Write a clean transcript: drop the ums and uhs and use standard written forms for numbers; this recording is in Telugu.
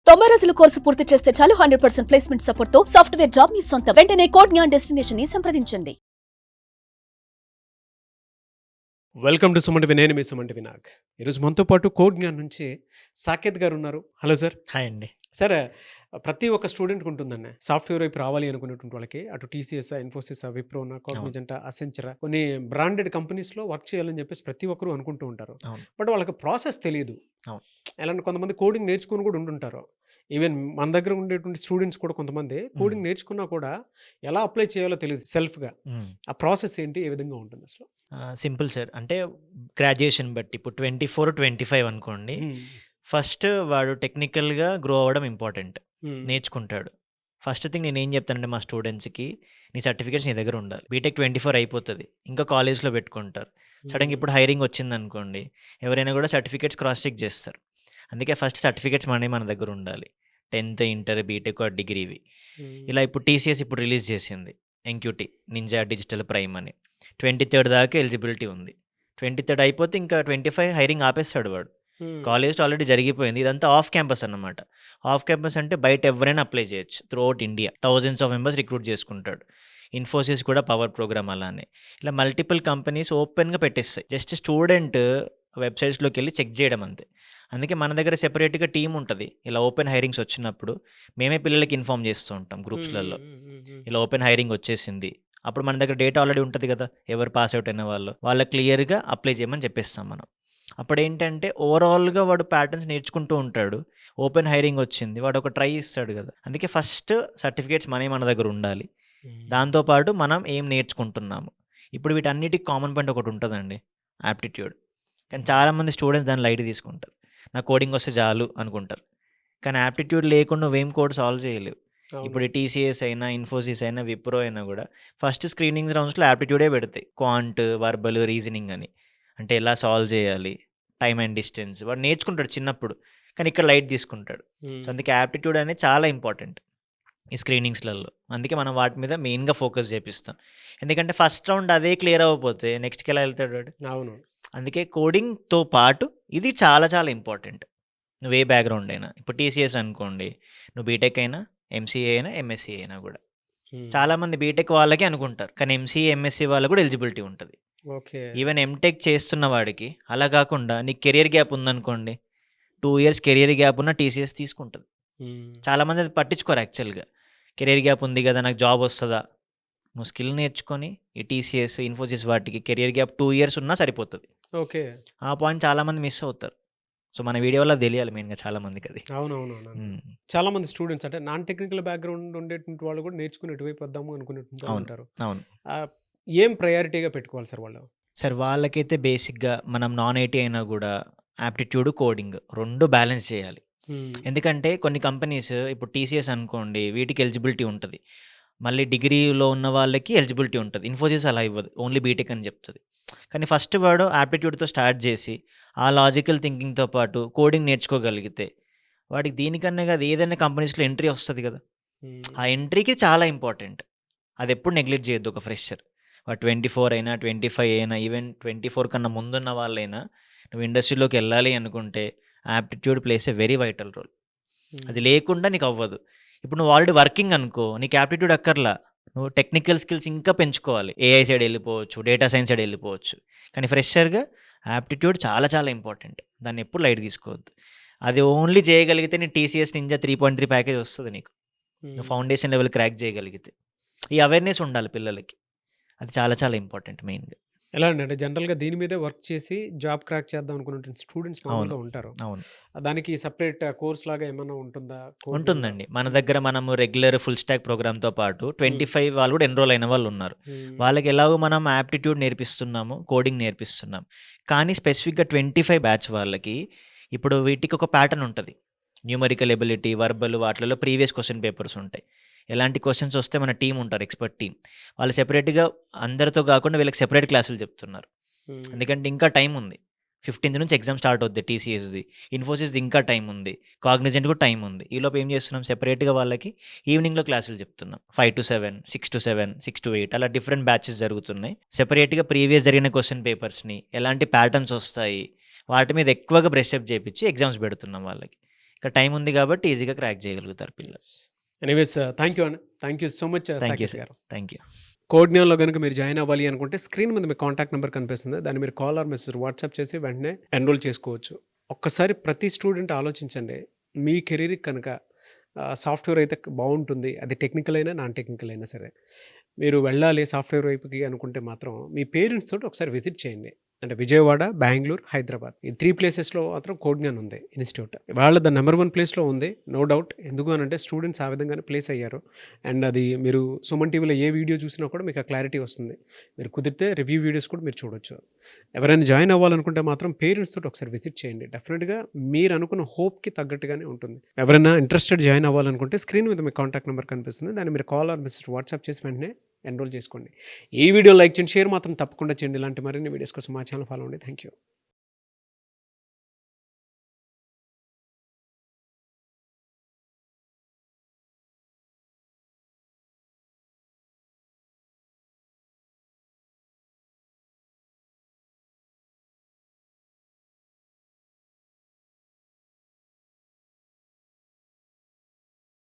90 రోజుల కోర్సు పూర్తి చేస్తే చాలు 100% ప్లేస్మెంట్ సపోర్ట్ తో సాఫ్ట్వేర్ జాబ్ మీ సొంతం. వెంటనే కోడ్ జ్ఞాన్ డెస్టినేషన్ ని సంప్రదించండి. వెల్కమ్ టు సుమంటి నేను మీ సుమంటి వినాయక్. ఈరోజు మనతో పాటు కోడ్ జ్ఞాన్ నుంచి సాకేత్ గారు ఉన్నారు. Hello sir. హాయ్ అండి. సార్, ప్రతి ఒక్క స్టూడెంట్కి ఉంటుందండి సాఫ్ట్వేర్ వైపు రావాలి అనుకునేటువంటి వాళ్ళకి. అటు టీసీఎస్, ఇన్ఫోసిస్, విప్రోనా, కాగ్నిజెంట్, అసెంచర్ కొన్ని బ్రాండెడ్ కంపెనీస్లో వర్క్ చేయాలని చెప్పేసి ప్రతి ఒక్కరు అనుకుంటూ ఉంటారు. అవును. బట్ వాళ్ళకి ప్రాసెస్ తెలియదు. అవును. ఎలాంటి కొంతమంది కోడింగ్ నేర్చుకుని కూడా ఉంటుంటారు. ఈవెన్ మన దగ్గర ఉండేటువంటి స్టూడెంట్స్ కూడా కొంతమంది కోడింగ్ నేర్చుకున్నా కూడా ఎలా అప్లై చేయాలో తెలియదు సెల్ఫ్గా. ఆ ప్రాసెస్ ఏంటి, ఏ విధంగా ఉంటుంది అసలు? Simple sir. అంటే గ్రాడ్యుయేషన్ బట్టి ఇప్పుడు 24, 25 అనుకోండి. ఫస్ట్ వాడు టెక్నికల్గా గ్రో అవ్వడం ఇంపార్టెంట్. నేర్చుకుంటాడు. ఫస్ట్ థింగ్ నేను ఏం చెప్తానంటే మా స్టూడెంట్స్కి, నీ సర్టిఫికేట్స్ నీ దగ్గర ఉండాలి. బీటెక్ 24 అయిపోతుంది, ఇంకా కాలేజ్లో పెట్టుకుంటారు. సడన్గా ఇప్పుడు హైరింగ్ వచ్చింది అనుకోండి, ఎవరైనా కూడా సర్టిఫికేట్స్ క్రాస్ చెక్ చేస్తారు. అందుకే ఫస్ట్ సర్టిఫికేట్స్ మన దగ్గర ఉండాలి. 10th, inter, BTech, డిగ్రీవి. ఇలా ఇప్పుడు టీసీఎస్ ఇప్పుడు రిలీజ్ చేసింది ఎంక్యూటీ నింజా డిజిటల్ ప్రైమ్ అని. 23rd దాకా ఎలిజిబిలిటీ ఉంది. 23rd అయిపోతే ఇంకా 25 హైరింగ్ ఆపేస్తాడు వాడు. కాలేజ్లో ఆల్రెడీ జరిగిపోయింది. ఇదంతా ఆఫ్ క్యాంపస్ అన్నమాట. ఆఫ్ క్యాంపస్ అంటే బయట ఎవరైనా అప్లై చేయొచ్చు. Throughout India thousands of members recruit చేసుకుంటాడు. ఇన్ఫోసిస్ కూడా పవర్ ప్రోగ్రామ్ అలానే. ఇలా మల్టిపుల్ కంపెనీస్ ఓపెన్గా పెట్టేస్తాయి. జస్ట్ స్టూడెంట్ వెబ్సైట్స్లోకి వెళ్ళి చెక్ చేయడం అంతే. అందుకే మన దగ్గర సెపరేట్గా టీం ఉంటుంది. ఇలా ఓపెన్ హైరింగ్స్ వచ్చినప్పుడు మేమే పిల్లలకి ఇన్ఫామ్ చేస్తూ ఉంటాం గ్రూప్స్లలో. ఇలా ఓపెన్ హైరింగ్ వచ్చేసింది, అప్పుడు మన దగ్గర డేటా ఆల్రెడీ ఉంటుంది కదా, ఎవరు పాస్ అవుట్ అయిన వాళ్ళకి క్లియర్గా అప్లై చేయమని చెప్పేస్తాం మనం. అప్పుడు ఏంటంటే ఓవరాల్గా వాడు ప్యాటర్న్స్ నేర్చుకుంటూ ఉంటాడు. ఓపెన్ హైరింగ్ వచ్చింది, వాడు ఒక ట్రై ఇస్తాడు కదా. అందుకే ఫస్ట్ సర్టిఫికేట్స్ మన దగ్గర ఉండాలి. దాంతోపాటు మనం ఏం నేర్చుకుంటున్నాము. ఇప్పుడు వీటన్నిటికి కామన్ పాయింట్ ఒకటి ఉంటుందండి, యాప్టిట్యూడ్. కానీ చాలామంది స్టూడెంట్స్ దాన్ని లైట్ తీసుకుంటారు. నాకు కోడింగ్ వస్తే చాలు అనుకుంటారు. కానీ యాప్టిట్యూడ్ లేకుండా నువ్వేం కోడ్ సాల్వ్ చేయలేవు. ఇప్పుడు టీసీఎస్ అయినా, ఇన్ఫోసిస్ అయినా, విప్రో అయినా కూడా ఫస్ట్ స్క్రీనింగ్ రౌండ్స్లో యాప్టిట్యూడే పెడతాయి. క్వాంట్, వర్బల్, రీజనింగ్ అని. అంటే ఎలా సాల్వ్ చేయాలి, టైమ్ అండ్ డిస్టెన్స్ వాడు నేర్చుకుంటాడు చిన్నప్పుడు. కానీ ఇక్కడ లైట్ తీసుకుంటాడు. సో అందుకే యాప్టిట్యూడ్ అనేది చాలా ఇంపార్టెంట్ ఈ స్క్రీనింగ్స్లలో. అందుకే మనం వాటి మీద మెయిన్గా ఫోకస్ చేపిస్తాం. ఎందుకంటే ఫస్ట్ రౌండ్ అదే క్లియర్ అవ్వకపోతే నెక్స్ట్కి ఎలా వెళ్తాడు వాడు. అవును. అందుకే కోడింగ్తో పాటు ఇది చాలా చాలా ఇంపార్టెంట్. నువ్వు ఏ బ్యాక్గ్రౌండ్ అయినా, ఇప్పుడు టీసీఎస్ అనుకోండి, నువ్వు బీటెక్ అయినా, ఎంసీఏ అయినా, ఎంఎస్సీ అయినా కూడా. చాలామంది బీటెక్ వాళ్ళకి అనుకుంటారు, కానీ ఎంసీఏ, ఎంఎస్సీ వాళ్ళకు కూడా ఎలిజిబిలిటీ ఉంటుంది. ఈవెన్ ఎంటెక్ చేస్తున్న వాడికి. అలా కాకుండా నీకు కెరియర్ గ్యాప్ ఉందనుకోండి, 2 years కెరియర్ గ్యాప్ ఉన్న టీసీఎస్ తీసుకుంటుంది. చాలామంది అది పట్టించుకోరు యాక్చువల్గా. కెరియర్ గ్యాప్ ఉంది కదా, నాకు జాబ్ వస్తుందా. నువ్వు స్కిల్ నేర్చుకొని ఈ టీసీఎస్, ఇన్ఫోసిస్ వాటికి కెరియర్ గ్యాప్ 2 years ఉన్నా సరిపోతుంది. ఓకే. ఆ పాయింట్ చాలామంది మిస్ అవుతారు. సో మన వీడియో వల్ల తెలియాలి మెయిన్గా చాలామందికి అది. అవునవును. చాలా మంది స్టూడెంట్స్ అంటే నాన్ టెక్నికల్ బ్యాక్గ్రౌండ్ ఉండేటువంటి వాళ్ళు కూడా నేర్చుకుని ఎటువైపు వద్దాము అనుకునేటువంటి ఉంటారు. అవును. ఏం ప్రయారిటీగా పెట్టుకోవాలి సార్ వాళ్ళు? సార్ వాళ్ళకైతే బేసిక్గా మనం నాన్ ఐటీ అయినా కూడా యాప్టిట్యూడ్, కోడింగ్ 2 బ్యాలెన్స్ చేయాలి. ఎందుకంటే కొన్ని కంపెనీస్ ఇప్పుడు టీసీఎస్ అనుకోండి, వీటికి ఎలిజిబిలిటీ ఉంటుంది. మళ్ళీ డిగ్రీలో ఉన్న వాళ్ళకి ఎలిజిబిలిటీ ఉంటుంది. ఇన్ఫోసిస్ అలా ఇవ్వదు, ఓన్లీ బీటెక్ అని చెప్తుంది. కానీ ఫస్ట్ వాడు యాప్టిట్యూడ్తో స్టార్ట్ చేసి ఆ లాజికల్ థింకింగ్తో పాటు కోడింగ్ నేర్చుకోగలిగితే వాడికి దీనికన్నా కాదు ఏదైనా కంపెనీస్లో ఎంట్రీ వస్తుంది కదా. ఆ ఎంట్రీకి చాలా ఇంపార్టెంట్. అది ఎప్పుడు నెగ్లెక్ట్ చేయొద్దు ఒక ఫ్రెషర్. వాడు 24 అయినా, 25 అయినా, ఈవెన్ 24 కన్నా ముందున్న వాళ్ళైనా నువ్వు ఇండస్ట్రీలోకి వెళ్ళాలి అనుకుంటే aptitude plays a very vital role. అది లేకుండా నీకు అవ్వదు. ఇప్పుడు నువ్వు ఆల్రెడీ వర్కింగ్ అనుకో, నీకు యాప్టిట్యూడ్ అక్కర్లా, నువ్వు టెక్నికల్ స్కిల్స్ ఇంకా పెంచుకోవాలి. ఏఐ సైడ్ వెళ్ళిపోవచ్చు, డేటా సైన్స్ సైడ్ వెళ్ళిపోవచ్చు. కానీ ఫ్రెషర్గా యాప్టిట్యూడ్ చాలా చాలా ఇంపార్టెంట్. దాన్ని ఎప్పుడు లైట్ తీసుకోవద్దు. అది ఓన్లీ చేయగలిగితే నీ టీసీఎస్ నింజా 3.3 ప్యాకేజ్ వస్తుంది నీకు. నువ్వు ఫౌండేషన్ లెవెల్ క్రాక్ చేయగలిగితే. ఈ అవేర్నెస్ ఉండాలి పిల్లలకి. అది చాలా చాలా ఇంపార్టెంట్ మెయిన్గా. ఎలా అంటే జనరల్గా దీని మీదే వర్క్ చేసి జాబ్ క్రాక్ చేద్దాం అనుకున్న స్టూడెంట్స్ మామూలుగా ఉంటారు. అవును. దానికి సపరేట్ కోర్స్ లాగా ఏమైనా ఉంటుందా? ఉంటుందండి. మన దగ్గర మనము రెగ్యులర్ ఫుల్ స్టాక్ ప్రోగ్రామ్తో పాటు 25 వాళ్ళు కూడా ఎన్రోల్ అయిన వాళ్ళు ఉన్నారు. వాళ్ళకి ఎలాగో మనం యాప్టిట్యూడ్ నేర్పిస్తున్నాము, కోడింగ్ నేర్పిస్తున్నాం. కానీ స్పెసిఫిక్గా 25 బ్యాచ్ వాళ్ళకి ఇప్పుడు వీటికి ఒక ప్యాటర్న్ ఉంటుంది. న్యూమరికల్ ఎబిలిటీ, వర్బల్, వాటిలలో ప్రీవియస్ క్వశ్చన్ పేపర్స్ ఉంటాయి. ఎలాంటి క్వశ్చన్స్ వస్తే మన టీం ఉంటారు, ఎక్స్పర్ట్ టీం. వాళ్ళు సెపరేట్గా అందరితో కాకుండా వీళ్ళకి సెపరేట్ క్లాసులు చెప్తున్నారు. ఎందుకంటే ఇంకా టైం ఉంది. 15th నుంచి ఎగ్జామ్ స్టార్ట్ అవుద్ది టీసీఎస్ది, ఇన్ఫోసిస్ది ఇంకా టైం ఉంది, కాగ్నిజెంట్ కూడా టైం ఉంది. ఈలోపు ఏం చేస్తున్నాం, సెపరేట్గా వాళ్ళకి ఈవినింగ్లో క్లాసులు చెప్తున్నాం. 5 to 7, 6 to 7, 6 to 8 అలా డిఫరెంట్ బ్యాచెస్ జరుగుతున్నాయి. సెపరేట్గా ప్రీవియస్ జరిగిన క్వశ్చన్ పేపర్స్ని, ఎలాంటి ప్యాటర్న్స్ వస్తాయి వాటి మీద ఎక్కువగా బ్రష్ అప్ చేయించి ఎగ్జామ్స్ పెడుతున్నాం వాళ్ళకి. ఇంకా టైం ఉంది కాబట్టి ఈజీగా క్రాక్ చేయగలుగుతారు పిల్లలు. ఎనీవేస్ థ్యాంక్ యూ అన్న, thank you so much thank you Saketh garu. Thank you. కోడ్న్యాన్లో కనుక మీరు జాయిన్ అవ్వాలి అనుకుంటే స్క్రీన్ మీద మీ కాంటాక్ట్ నెంబర్ కనిపిస్తుంది, దాన్ని మీరు కాల్ ఆర్ మెసేజ్ వాట్సాప్ చేసి వెంటనే ఎన్రోల్ చేసుకోవచ్చు. ఒక్కసారి ప్రతి స్టూడెంట్ ఆలోచించండి, మీ కెరీర్కి కనుక సాఫ్ట్వేర్ అయితే బాగుంటుంది, అది టెక్నికల్ అయినా నాన్ టెక్నికల్ అయినా సరే, మీరు వెళ్ళాలి సాఫ్ట్వేర్ వైపుకి అనుకుంటే మాత్రం మీ పేరెంట్స్ తోటి ఒకసారి విజిట్ చేయండి. అంటే విజయవాడ, బెంగళూరు, హైదరాబాద్ ఈ 3 ప్లేసెస్లో మాత్రం కోడ్న్యాన్ ఉంది ఇన్స్టిట్యూట్. వాళ్ళ ద నెంబర్ 1 ప్లేస్లో ఉంది, నో డౌట్. ఎందుకు అని అంటే స్టూడెంట్స్ ఆ విధంగానే ప్లేస్ అయ్యారు. అండ్ అది మీరు సుమన్ టీవీలో ఏ వీడియో చూసినా కూడా మీకు ఆ క్లారిటీ వస్తుంది. మీరు కుదిరితే రివ్యూ వీడియోస్ కూడా మీరు చూడొచ్చు. ఎవరైనా జాయిన్ అవ్వాలనుకుంటే మాత్రం పేరెంట్స్ తోటి ఒకసారి విజిట్ చేయండి. డెఫినెట్గా మీరు అనుకున్న హోప్కి తగ్గట్టుగానే ఉంటుంది. ఎవరైనా ఇంట్రెస్టెడ్ జాయిన్ అవ్వాలనుకుంటే స్క్రీన్ మీద మీ కాంటాక్ట్ నెంబర్ కనిపిస్తుంది, దాన్ని మీరు కాల్ ఆర్ మెసేజ్ వాట్సాప్ చేసి వెంటనే ఎన్రోల్ చేసుకోండి. ఈ వీడియో లైక్ చేయండి, షేర్ మాత్రం తప్పకుండా చేయండి. ఇలాంటి మరిన్ని వీడియోస్ కోసం మా ఛానల్ ఫాలో అవ్వండి. Thank you.